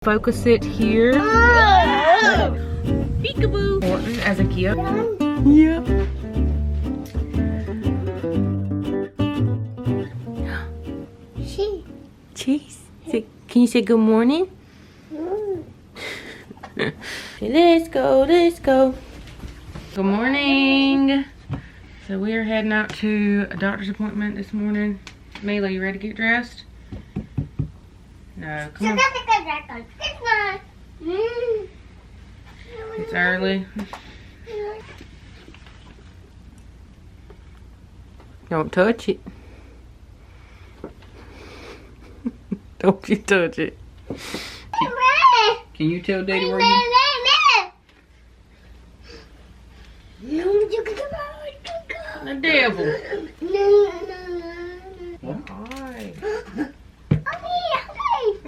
focus it here. Peekaboo. Important as a gift. Yeah. Cheese. Can you say good morning? Let's go, let's go. Good morning. So we are heading out to a doctor's appointment this morning. Mila, you ready to get dressed? No, come on. It's early. Don't touch it. Don't you touch it. Can you tell Daddy where you... The devil. What? Hi.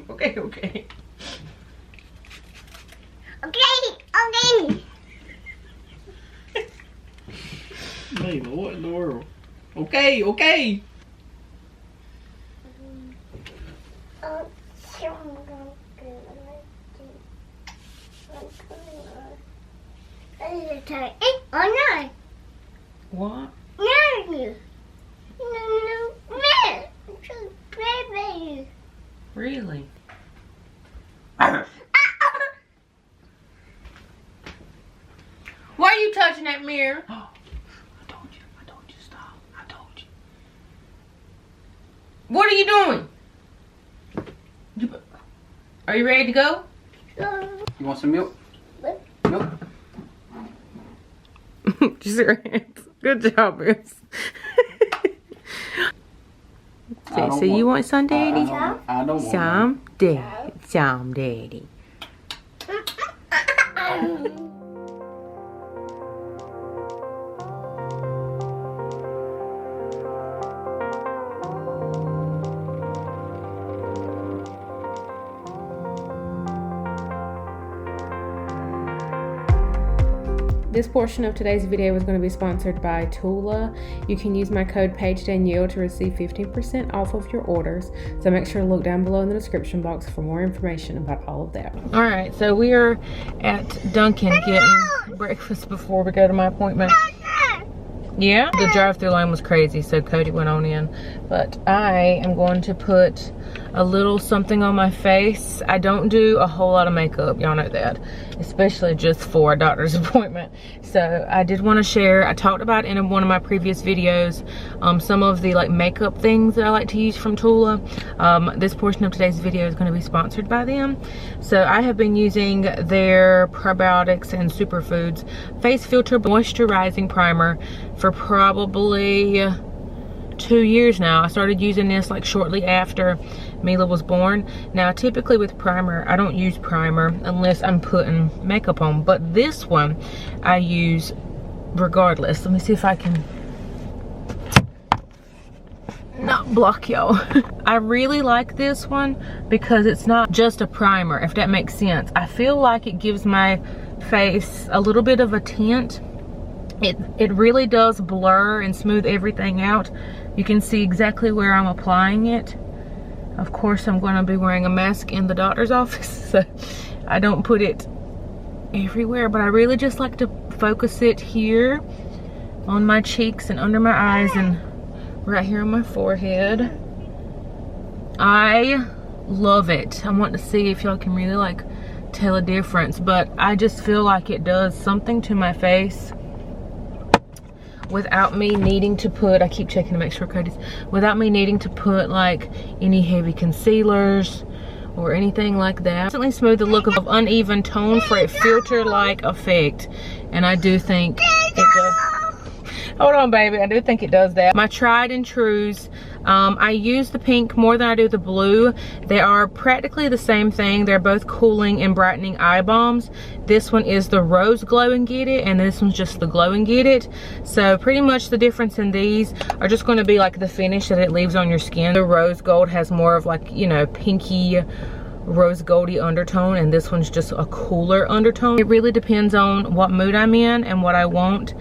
Okay, okay. Layla, what in the world? Okay, okay. What? Really? Why are you touching that mirror? I told you, stop. I told you. What are you doing? Are you ready to go? You want some milk? Milk? Just your hands. Good job, Miss. So you want some, Daddy? I don't want Some, Daddy. Some, Daddy. This portion of today's video is going to be sponsored by Tula. You can use my code Danielle to receive 15% off of your orders. So make sure to look down below in the description box for more information about all of that. All right, so we are at Dunkin' getting breakfast before we go to my appointment. Yeah, the drive-through line was crazy, so Cody went on in. But I am going to put a little something on my face. I don't do a whole lot of makeup, y'all know that, especially just for a doctor's appointment. So I did want to share, I talked about in one of my previous videos, some of the like makeup things that I like to use from Tula. This portion of today's video is going to be sponsored by them. So I have been using their probiotics and superfoods face filter moisturizing primer for probably 2 years now. I started using this like shortly after Mila was born. Now typically with primer, I don't use primer unless I'm putting makeup on, but this one I use regardless. Let me see if I can not block y'all. I really like this one because it's not just a primer, if that makes sense. I feel like it gives my face a little bit of a tint. It really does blur and smooth everything out. You can see exactly where I'm applying it. Of course, I'm going to be wearing a mask in the doctor's office, so I don't put it everywhere, but I really just like to focus it here on my cheeks and under my eyes and right here on my forehead. I love it. I want to see if y'all can really like tell a difference, but I just feel like it does something to my face without me needing to put, I keep checking to make sure Cody's, without me needing to put like any heavy concealers or anything like that. Instantly smooth the look of uneven tone for a filter-like effect, and I do think it does. Hold on, baby. I do think it does that. My tried and trues, I use the pink more than I do the blue. They are practically the same thing. They're both cooling and brightening eye balms. This one is the Rose Glow and Get It, and this one's just the Glow and Get It. So pretty much the difference in these are just going to be like the finish that it leaves on your skin. The Rose Gold has more of like, you know, pinky rose goldy undertone, and this one's just a cooler undertone. It really depends on what mood I'm in and what I want.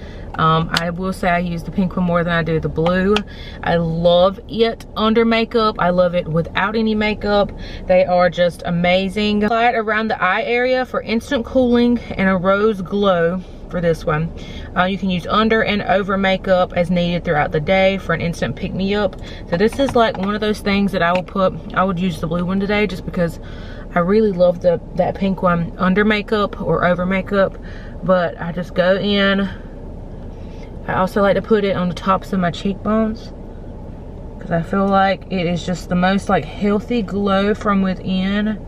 I will say I use the pink one more than I do the blue. I love it under makeup. I love it without any makeup. They are just amazing. Apply it around the eye area for instant cooling and a rose glow for this one. You can use under and over makeup as needed throughout the day for an instant pick-me-up. So this is like one of those things that I would use the blue one today just because I really love that pink one under makeup or over makeup. But I just go in. I also like to put it on the tops of my cheekbones because I feel like it is just the most like healthy glow from within.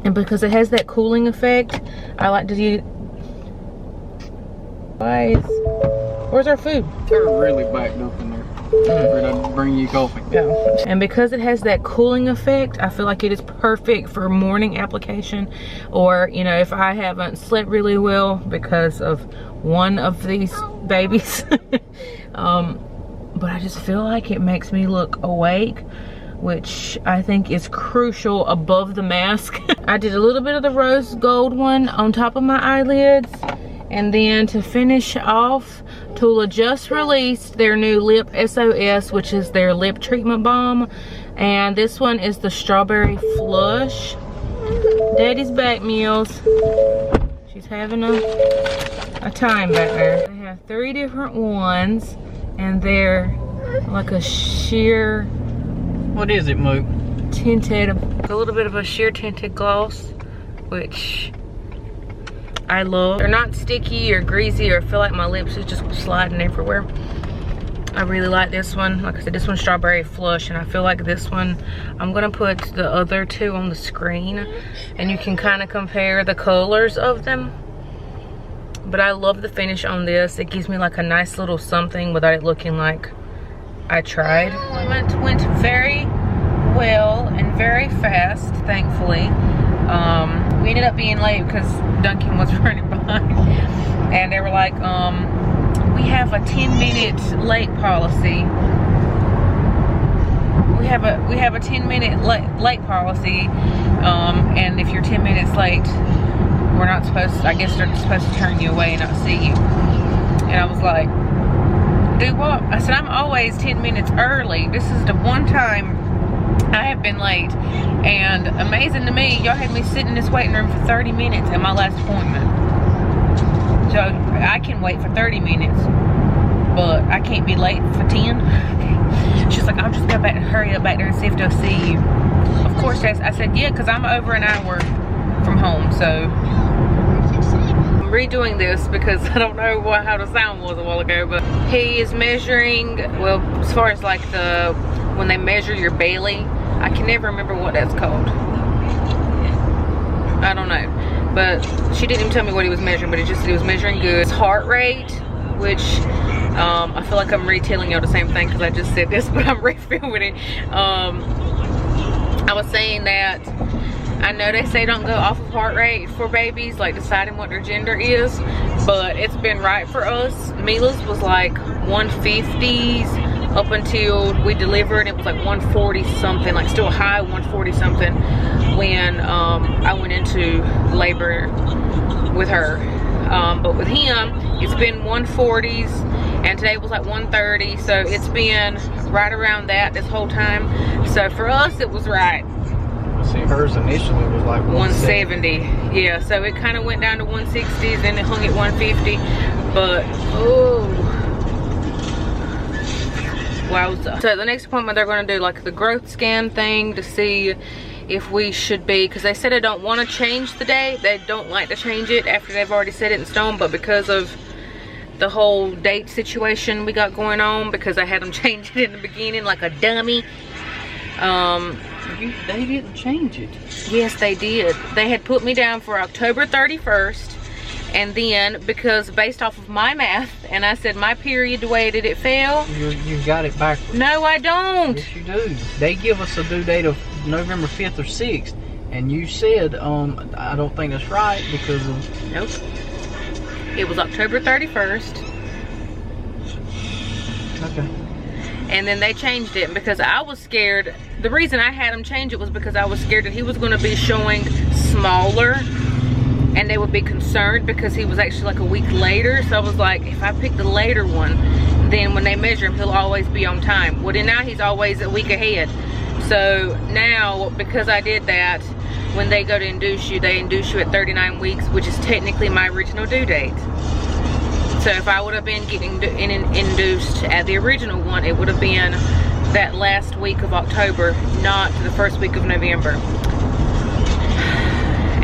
And because it has that cooling effect, I like to do. Guys, where's our food? They're really backed up in there. Ready to bring you coffee. Yeah. And because it has that cooling effect, I feel like it is perfect for morning application, or you know, if I haven't slept really well because of one of these babies. But I just feel like it makes me look awake, which I think is crucial above the mask. I did a little bit of the rose gold one on top of my eyelids. And then to finish off, Tula just released their new Lip SOS, which is their lip treatment balm. And this one is the Strawberry Flush. Daddy's back, Meals. She's having a time back there. I have 3 different ones, and they're like a sheer... What is it, Mook? Tinted, a little bit of a sheer tinted gloss, which I love. They're not sticky or greasy or feel like my lips is just sliding everywhere. I really like this one. Like I said, this one's Strawberry Flush, and I feel like this one, I'm gonna put the other two on the screen and you can kind of compare the colors of them. But I love the finish on this. It gives me like a nice little something without it looking like I tried. It went very well and very fast, thankfully. We ended up being late because Duncan was running behind, and they were like, we have a 10-minute late policy. We have a 10-minute late policy, and if you're 10 minutes late, we're not supposed to, I guess they're supposed to turn you away and not see you. And I was like, do what? I said, I'm always 10 minutes early. This is the one time I have been late, and amazing to me, y'all had me sitting in this waiting room for 30 minutes at my last appointment. So I can wait for 30 minutes, but I can't be late for 10. She's like, I'm just gonna hurry up back there and see if they'll see you. Of course, I said, yeah, because I'm over an hour from home, so I'm redoing this because I don't know how the sound was a while ago, but he is measuring, well, as far as like when they measure your belly, I can never remember what that's called. I don't know, but she didn't even tell me what he was measuring, but it was measuring good. His heart rate, which I feel like I'm retelling y'all the same thing because I just said this, but I'm refilming it. I was saying that I know they say don't go off of heart rate for babies, like deciding what their gender is, but it's been right for us. Mila's was like 150s up until we delivered. It was like 140 something, like still high 140 something when I went into labor with her. But with him, it's been 140s, and today was like 130, so it's been right around that this whole time. So for us, it was right. See, hers initially was like 170. Yeah, so it kind of went down to 160s, then it hung at 150. But oh, wowza. So the next appointment, they're going to do like the growth scan thing to see if we should be, because they said they don't want to change the date. They don't like to change it after they've already set it in stone, but because of the whole date situation we got going on, because I had them change it in the beginning like a dummy. They didn't change it. Yes, they did. They had put me down for October 31st, and then because based off of my math, and I said my period, the way that it fell. You got it backwards. No, I don't. Yes, you do. They give us a due date of November 5th or 6th, and you said, I don't think that's right because of... Nope. It was October 31st. Okay. And then they changed it because I was scared. The reason I had them change it was because I was scared that he was going to be showing smaller and they would be concerned because he was actually like a week later. So I was like, if I pick the later one, then when they measure him, he'll always be on time. Well, then now he's always a week ahead. So now, because I did that, when they go to induce you, they induce you at 39 weeks, which is technically my original due date. So if I would have been getting induced at the original one, it would have been that last week of October, not the first week of November.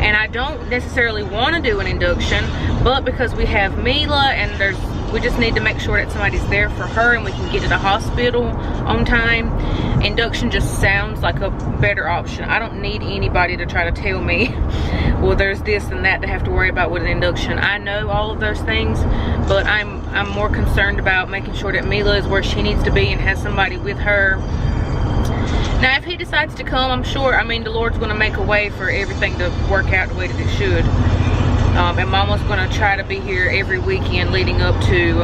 And I don't necessarily want to do an induction, but because we have Mila and we just need to make sure that somebody's there for her and we can get to the hospital on time, induction just sounds like a better option. I don't need anybody to try to tell me, well, there's this and that to have to worry about with an induction. I know all of those things, but I'm more concerned about making sure that Mila is where she needs to be and has somebody with her. Now, if he decides to come, I'm sure, I mean, the Lord's going to make a way for everything to work out the way that it should. And Mama's going to try to be here every weekend leading up to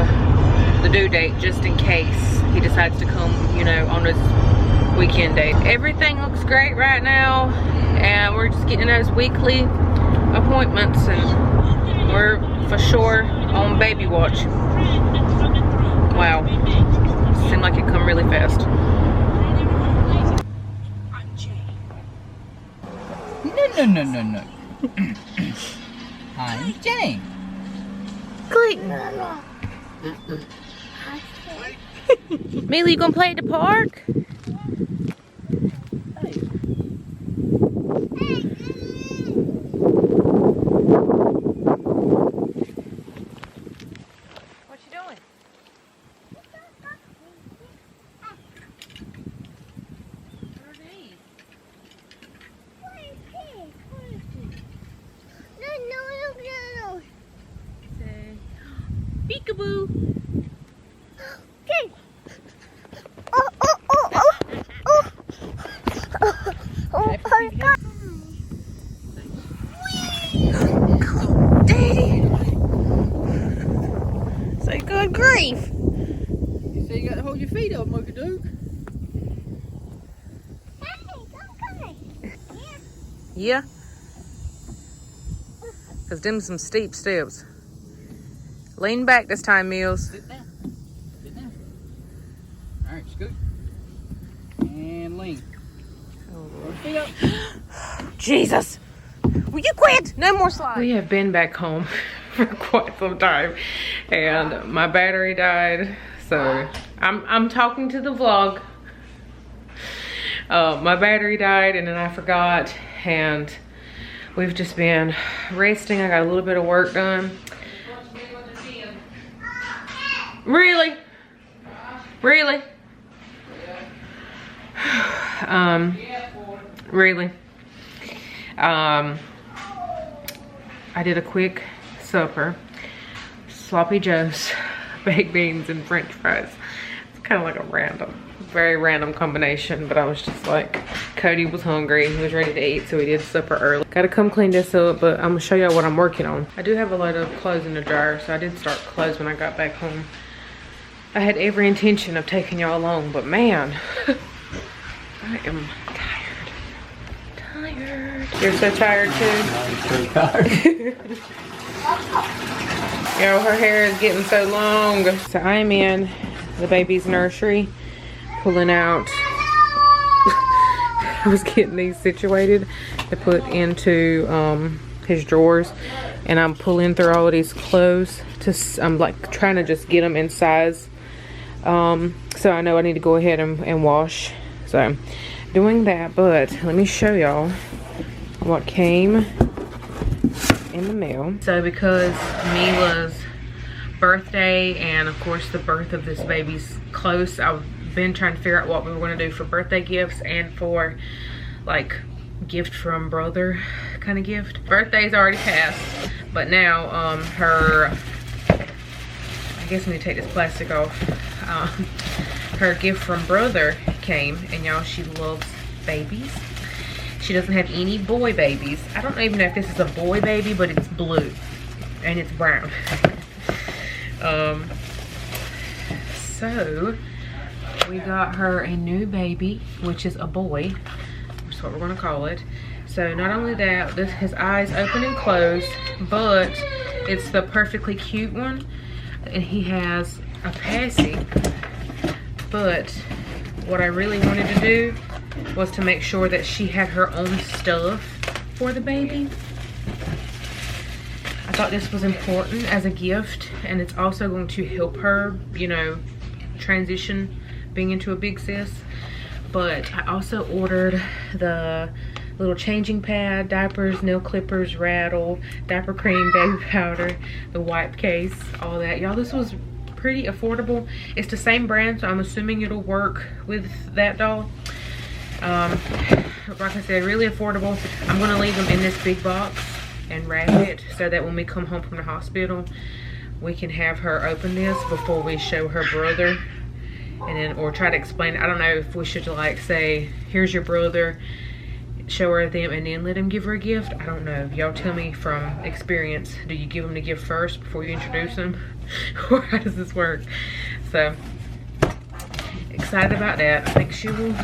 the due date, just in case he decides to come, you know, on his weekend date. Everything looks great right now, and we're just getting those weekly appointments, and we're for sure on baby watch. Wow, seemed like it come really fast. No. I'm Jane. Clayton. Mila, you gonna play at the park? What you doing? What are these? No. Say, peekaboo. Okay. Daddy. Say good grief. You say you got to hold your feet up, Mocha Duke. Yeah. Cause them some steep steps. Lean back this time, Mills. Sit down. All right, scoot. And lean. Feet up. Jesus. Will you quit? No more slides. We have been back home for quite some time, and my battery died. So I'm talking to the vlog. My battery died, and then I forgot, and we've just been resting. I got a little bit of work done. Really? Really? Really? I did a quick supper. Sloppy joes, baked beans, and french fries. It's kind of like a very random combination, but I was just like, Cody was hungry, he was ready to eat, so we did supper early. Gotta come clean this up, but I'm gonna show y'all what I'm working on. I do have a load of clothes in the dryer, so I did start clothes when I got back home. I had every intention of taking y'all along, but man, I am tired. You're so tired too? I'm so tired. Yo, her hair is getting so long. So I'm in the baby's nursery, pulling out. I was getting these situated to put into his drawers, and I'm pulling through all of these clothes. I'm like trying to just get them in size. So I know I need to go ahead and wash. So I'm doing that, but let me show y'all what came in the mail. So because Mila's birthday and of course the birth of this baby's close, I've been trying to figure out what we were going to do for birthday gifts and for like gift from brother kind of gift. Birthday's already passed, but now her, I guess I need to take this plastic off. Her gift from brother came, and y'all, she loves babies. She doesn't have any boy babies. I don't even know if this is a boy baby, but it's blue and it's brown. So We got her a new baby, which is a boy. That's what we're gonna call it. So not only that, his eyes open and close, but it's the perfectly cute one. And he has a passy. But what I really wanted to do was to make sure that she had her own stuff for the baby. I thought this was important as a gift, and it's also going to help her, you know, transition being into a big sis. But I also ordered the little changing pad, diapers, nail clippers, rattle, diaper cream, baby powder, the wipe case, all that. Y'all, this was pretty affordable. It's the same brand, so I'm assuming it'll work with that doll. Like I said, really affordable. I'm gonna leave them in this big box and wrap it so that when we come home from the hospital, we can have her open this before we show her brother. And then, or try to explain, I don't know if we should like say, here's your brother, show her them, and then let him give her a gift. I don't know. Y'all tell me from experience. Do you give them the gift first before you introduce them? Or how does this work? So, excited about that. I think she will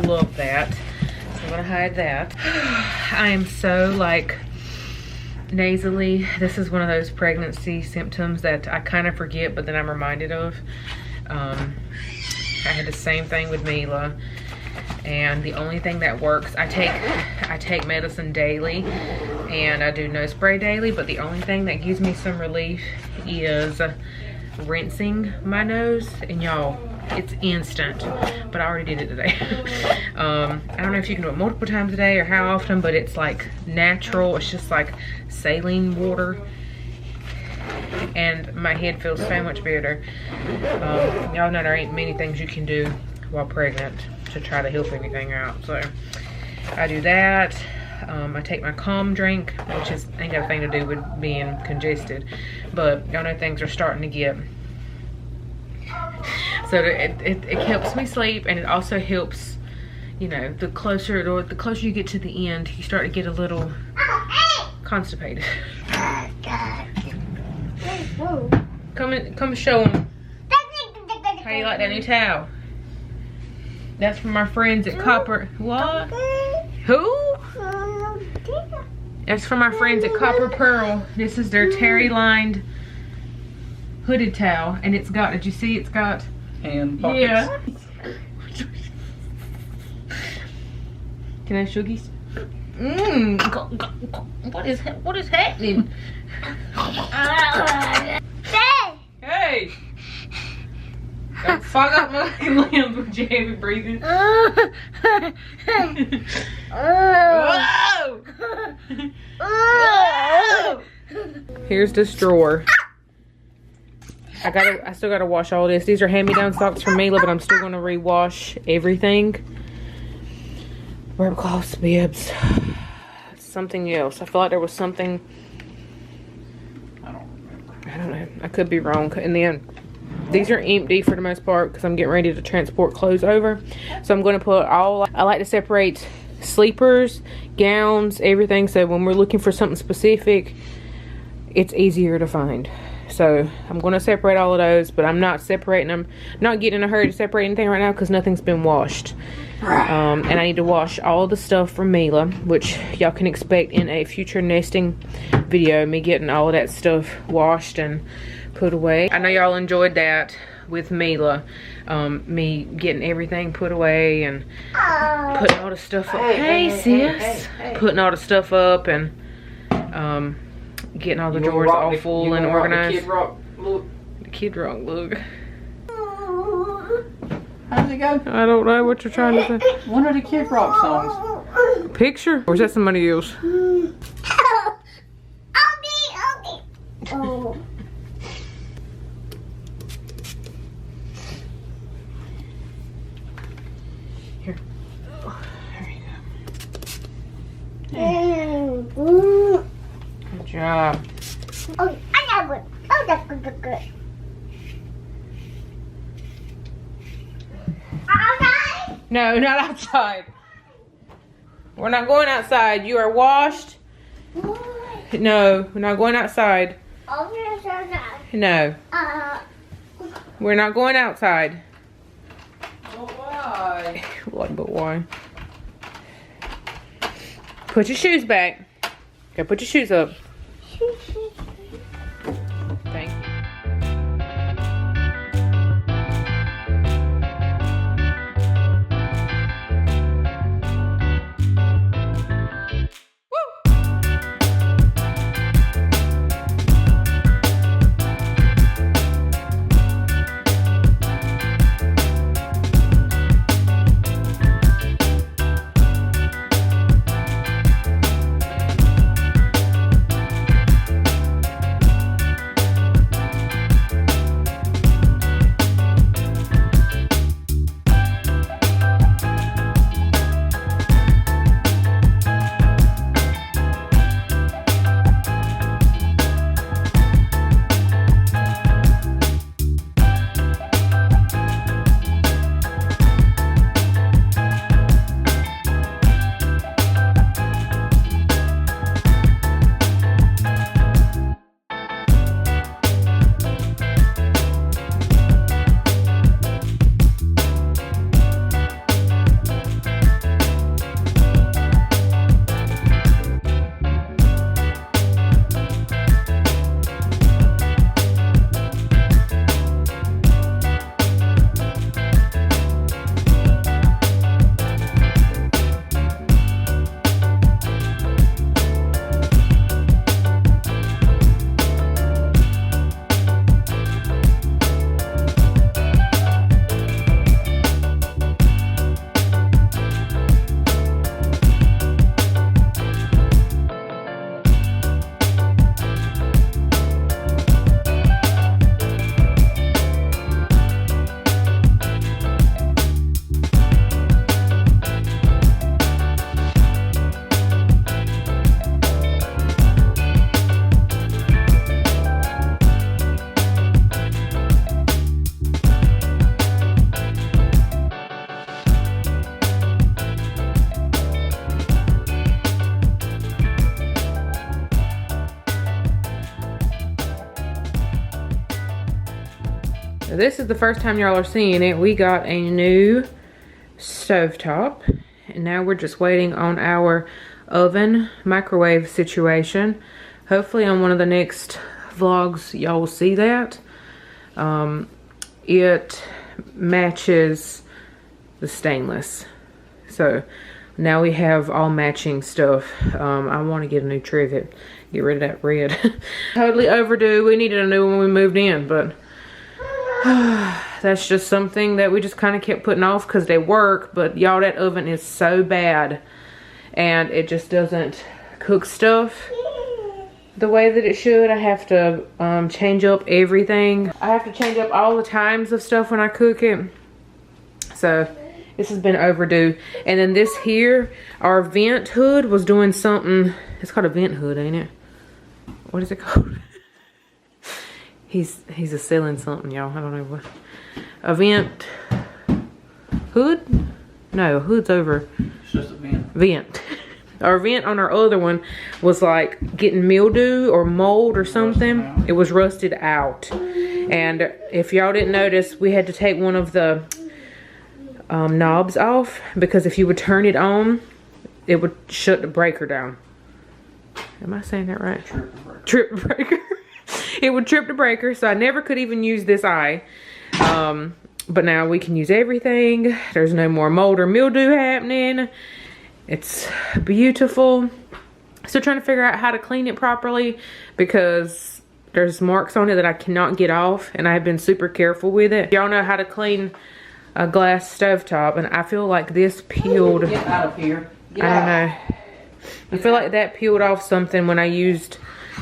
love that. So I'm gonna hide that. I am so like nasally. This is one of those pregnancy symptoms that I kind of forget, but then I'm reminded of. I had the same thing with Mila, and the only thing that works, I take medicine daily and I do nose spray daily, but the only thing that gives me some relief is rinsing my nose. And y'all, it's instant, but I already did it today. I don't know if you can do it multiple times a day or how often, but it's like natural. It's just like saline water, and my head feels so much better. Y'all know there ain't many things you can do while pregnant to try to help anything out. So I do that. I take my calm drink, which ain't got a thing to do with being congested, but y'all know things are starting to get, so it helps me sleep, and it also helps, you know, the closer you get to the end, you start to get a little constipated. Come show them how you like that new towel. That's from our friends at Copper. What? Who? That's from our friends at Copper Pearl. This is their terry lined hooded towel, and it's got, did you see it's got hand pockets? Yeah. Can I have shuggies? What is happening? Hey! Don't fuck up my limbs with your heavy breathing. Whoa! Whoa! Here's this drawer. I still gotta wash all this. These are hand-me-down socks from Mila, but I'm still gonna rewash everything. Burp cloths, bibs. Something else. I feel like there was something. I don't remember. I don't know. I could be wrong. And then these are empty for the most part because I'm getting ready to transport clothes over. So I'm going to put all, I like to separate sleepers, gowns, everything. So when we're looking for something specific, it's easier to find. So I'm going to separate all of those, but I'm not separating them. Not getting in a hurry to separate anything right now because nothing's been washed. And I need to wash all the stuff from Mila, which y'all can expect in a future nesting video, me getting all of that stuff washed and put away. I know y'all enjoyed that with Mila, me getting everything put away and putting all the stuff up. Hey sis! Putting all the stuff up and getting all the drawers all full and organized. The Kid Rock look. The Kid Rock look. How does it go? I don't know what you're trying to say. One of the Kid Rock songs. Picture? Or is that somebody else? Oh. Here. Oh, there you go. Good job. Oh, I got one. Oh, that's good. Outside? No, not outside. We're not going outside. You are washed. No, we're not going outside. No, we're not going outside. like, but why? Put your shoes back. Okay, put your shoes up. Thank you. Now, this is the first time y'all are seeing it. We got a new stovetop, and now we're just waiting on our oven microwave situation. Hopefully on one of the next vlogs y'all will see that. It matches the stainless, so now we have all matching stuff. I want to get a new trivet, get rid of that red. Totally overdue. We needed a new one when we moved in, but that's just something that we just kind of kept putting off because they work. But y'all, that oven is so bad, and it just doesn't cook stuff the way that it should. I have to change up everything. I have to change up all the times of stuff when I cook it. So this has been overdue. And then this here, our vent hood was doing something. It's called a vent hood, ain't it? What is it called? He's a selling something, y'all. I don't know what. A vent hood? No, hood's over. It's just a vent. Vent. Our vent on our other one was like getting mildew or mold or something. It was rusted out. And if y'all didn't notice, we had to take one of the knobs off, because if you would turn it on, it would shut the breaker down. Am I saying that right? Trip the breaker. It would trip the breaker, so I never could even use this eye. But now we can use everything. There's no more mold or mildew happening. It's beautiful. Still trying to figure out how to clean it properly, because there's marks on it that I cannot get off, and I have been super careful with it. Y'all know how to clean a glass stovetop, and I feel like this peeled. Get out of here. Get I don't out. know. I feel like that peeled off something when I used,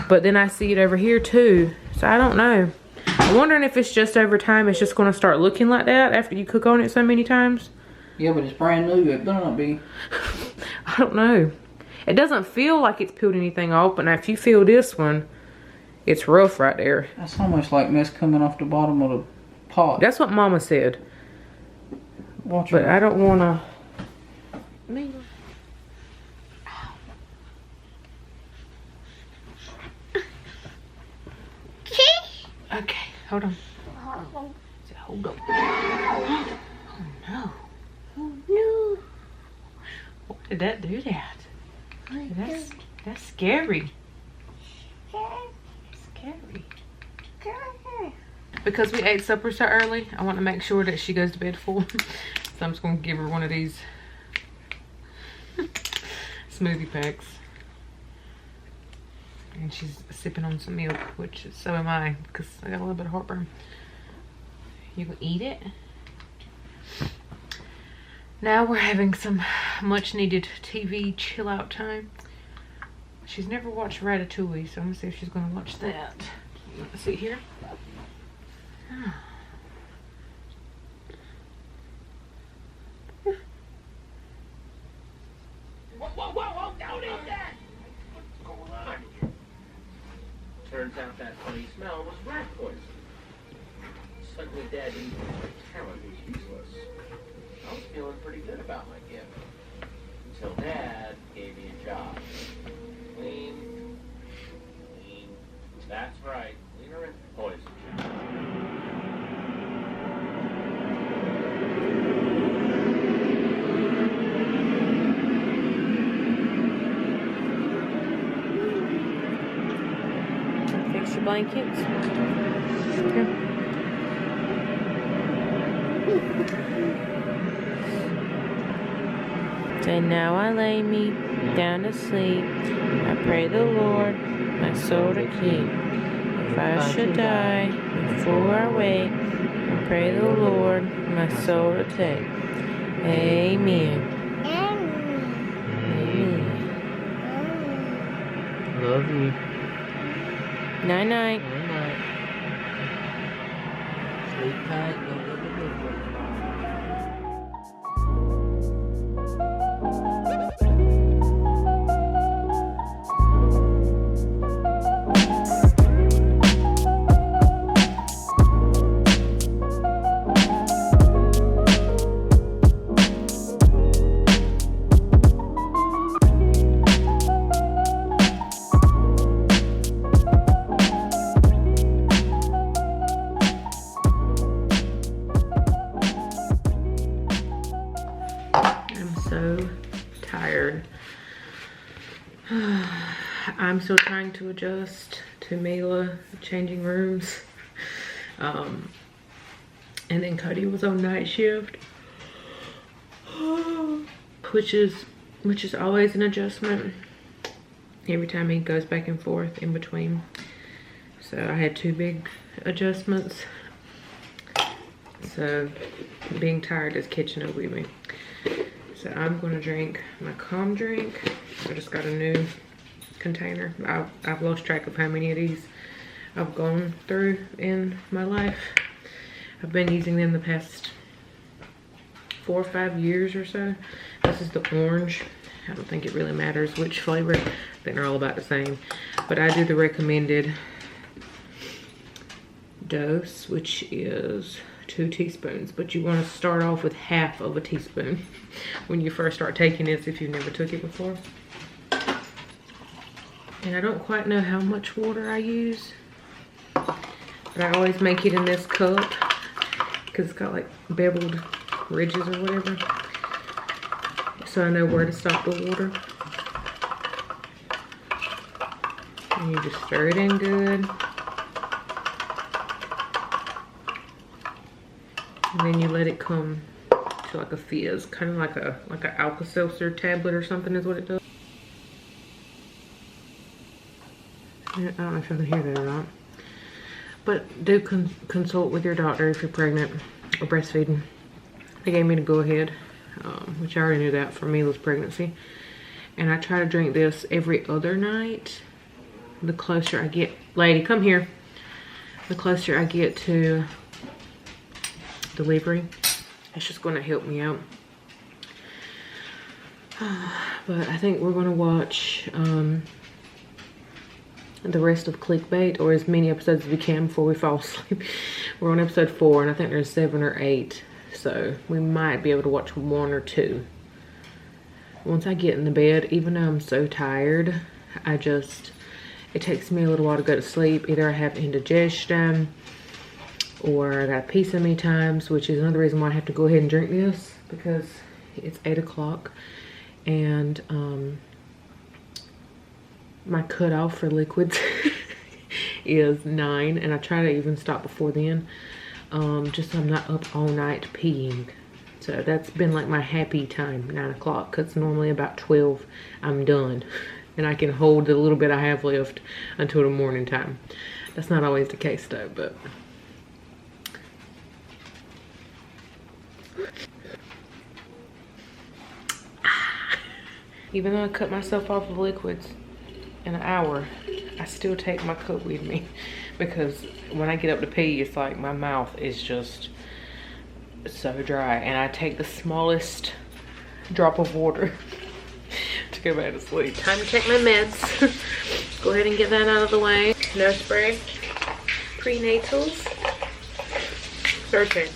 but then I see it over here too. So I don't know. I'm wondering if it's just over time, it's just going to start looking like that after you cook on it so many times. Yeah, but it's brand new. It better not be. I don't know. It doesn't feel like it's peeled anything off, but now if you feel this one, it's rough right there. That's almost like mess coming off the bottom of the pot. That's what Mama said. Watch But it. I don't want to. Okay, hold on. Hold on. Oh no. No. did that do that? That's scary. Scary. Because we ate supper so early, I want to make sure that she goes to bed full. So I'm just going to give her one of these smoothie packs. And she's sipping on some milk, which so am I, because I got a little bit of heartburn. You gonna eat it? Now we're having some much needed TV chill out time. She's never watched Ratatouille, so I'm gonna see if she's gonna watch that. Let's see here. Whoa, don't eat that! What's going on here? Turns out that funny smell was rat poison. Suddenly Dad didn't think my talent was useless. I was feeling pretty good about my gift. Until Dad gave me a job. Clean. That's right. Cleaner and poison. Fix your blankets. Okay. And now I lay me down to sleep. I pray the Lord my soul to keep. If I should die before I wake, I pray the Lord my soul to take. Amen. Amen. Love you. Night night. Good night. Sleep tight. Don't go to bed. So tired. I'm still trying to adjust to Mila changing rooms. And then Cody was on night shift, which is always an adjustment every time he goes back and forth in between. So I had 2 big adjustments. So being tired is catching up with me. So I'm gonna drink my calm drink. I just got a new container. I've lost track of how many of these I've gone through in my life. I've been using them the past 4 or 5 years or so. This is the orange. I don't think it really matters which flavor. I think they're all about the same. But I do the recommended dose, which is 2 teaspoons, but you want to start off with half of a teaspoon when you first start taking this if you've never took it before. And I don't quite know how much water I use, but I always make it in this cup because it's got like beveled ridges or whatever, so I know where to stop the water. And you just stir it in good. And then you let it come to like a fizz, kind of like an Alka-Seltzer tablet or something is what it does. I don't know if you can hear that or not. But do consult with your doctor if you're pregnant or breastfeeding. They gave me the go-ahead, which I already knew that for Mila's pregnancy. And I try to drink this every other night. The closer I get, lady, come here. The closer I get to delivery, it's just going to help me out. But I think we're going to watch the rest of Clickbait, or as many episodes as we can before we fall asleep. We're on episode 4 and I think there's 7 or 8, so we might be able to watch 1 or 2 once I get in the bed. Even though I'm so tired, it takes me a little while to go to sleep. Either I have indigestion or I got pee so many times, which is another reason why I have to go ahead and drink this, because it's 8 o'clock and my cutoff for liquids is 9, and I try to even stop before then, just so I'm not up all night peeing. So that's been like my happy time, 9 o'clock, because normally about 12 I'm done, and I can hold the little bit I have left until the morning time. That's not always the case though, but even though I cut myself off of liquids in an hour, I still take my cup with me, because when I get up to pee, it's like my mouth is just so dry, and I take the smallest drop of water to go back to sleep. Time to check my meds. Go ahead and get that out of the way. Nursery, prenatals, 13.